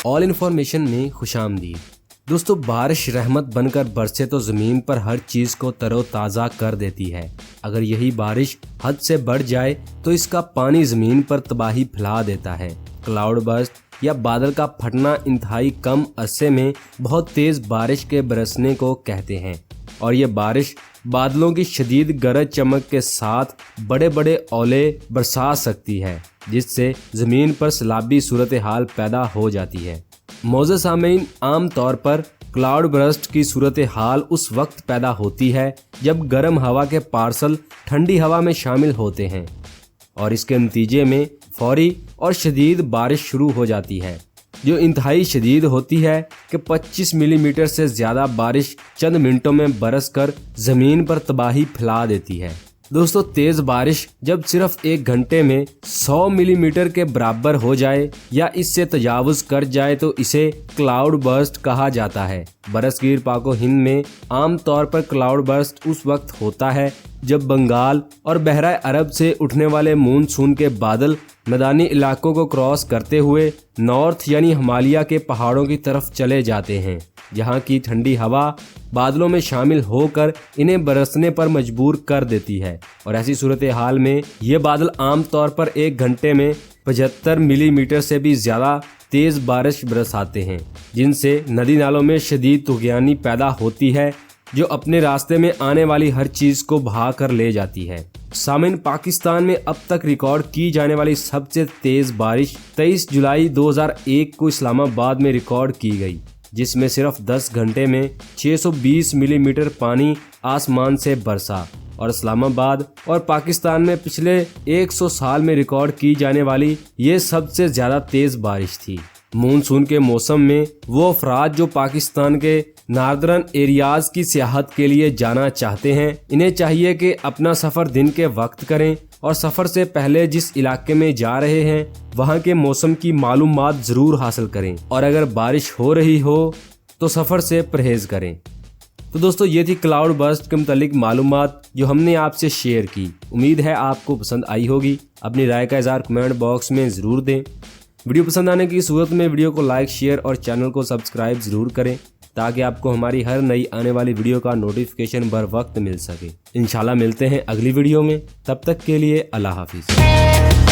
All information में खुशामदीद। दोस्तों, बारिश रहमत बनकर बरसे तो ज़मीन पर हर चीज़ को तरोताज़ा कर देती है। अगर यही बारिश हद से बढ़ जाए तो इसका पानी ज़मीन पर तबाही फैला देता है। क्लाउड बर्स्ट या बादल का फटना इंतहाई कम अरसे में बहुत तेज़ बारिश के बरसने को कहते हैं, और ये बारिश बादलों की शदीद गरज चमक के साथ बड़े बड़े ओले बरसा सकती है, जिससे ज़मीन पर सैलाबी सूरत हाल पैदा हो जाती है। मौजूद सामीन, आम तौर पर क्लाउड बर्स्ट की सूरत हाल उस वक्त पैदा होती है जब गर्म हवा के पार्सल ठंडी हवा में शामिल होते हैं और इसके नतीजे में फौरी और शदीद बारिश शुरू हो जाती है, जो इंतहाई शदीद होती है कि 25 मिलीमीटर से ज़्यादा बारिश चंद मिनटों में बरस कर ज़मीन पर तबाही फैला देती है। दोस्तों, तेज़ बारिश जब सिर्फ 1 घंटे में 100 मिलीमीटर के बराबर हो जाए या इससे तजावुज़ कर जाए तो इसे क्लाउड बर्स्ट कहा जाता है। बरसगीर पाको हिंद में आम तौर पर क्लाउड बर्स्ट उस वक्त होता है जब बंगाल और बहरा अरब से उठने वाले मानसून के बादल मैदानी इलाकों को क्रॉस करते हुए नॉर्थ यानी हिमालय के पहाड़ों की तरफ चले जाते हैं, जहां की ठंडी हवा बादलों में शामिल होकर इन्हें बरसने पर मजबूर कर देती है। और ऐसी सूरत हाल में ये बादल आम तौर पर 1 घंटे में 75 मिलीमीटर से भी ज़्यादा तेज़ बारिश बरसाते हैं, जिनसे नदी नालों में शदीद तुग़यानी पैदा होती है, जो अपने रास्ते में आने वाली हर चीज़ को बहा कर ले जाती है। सामीन, पाकिस्तान में अब तक रिकॉर्ड की जाने वाली सबसे तेज़ बारिश 23 जुलाई 2001 को इस्लामाबाद में रिकॉर्ड की गई, जिसमें सिर्फ 10 घंटे में 620 मिलीमीटर पानी आसमान से बरसा। और इस्लामाबाद और पाकिस्तान में पिछले 100 साल में रिकॉर्ड की जाने वाली ये सबसे ज़्यादा तेज़ बारिश थी। मानसून के मौसम में वो अफराद जो पाकिस्तान के नार्दर्न एरियाज़ की सियाहत के लिए जाना चाहते हैं, इन्हें चाहिए कि अपना सफ़र दिन के वक्त करें और सफ़र से पहले जिस इलाके में जा रहे हैं वहाँ के मौसम की मालूमात ज़रूर हासिल करें, और अगर बारिश हो रही हो तो सफ़र से परहेज़ करें। तो दोस्तों, ये थी क्लाउड बर्स्ट के मुतालिक मालूमात जो हमने आपसे शेयर की। उम्मीद है आपको पसंद आई होगी। अपनी राय का इज़हार कमेंट बॉक्स में ज़रूर दें। वीडियो पसंद आने की सूरत में वीडियो को लाइक, शेयर और चैनल को सब्सक्राइब ज़रूर करें, ताकि आपको हमारी हर नई आने वाली वीडियो का नोटिफिकेशन बर वक्त मिल सके। इंशाल्लाह मिलते हैं अगली वीडियो में, तब तक के लिए अल्लाह हाफिज़।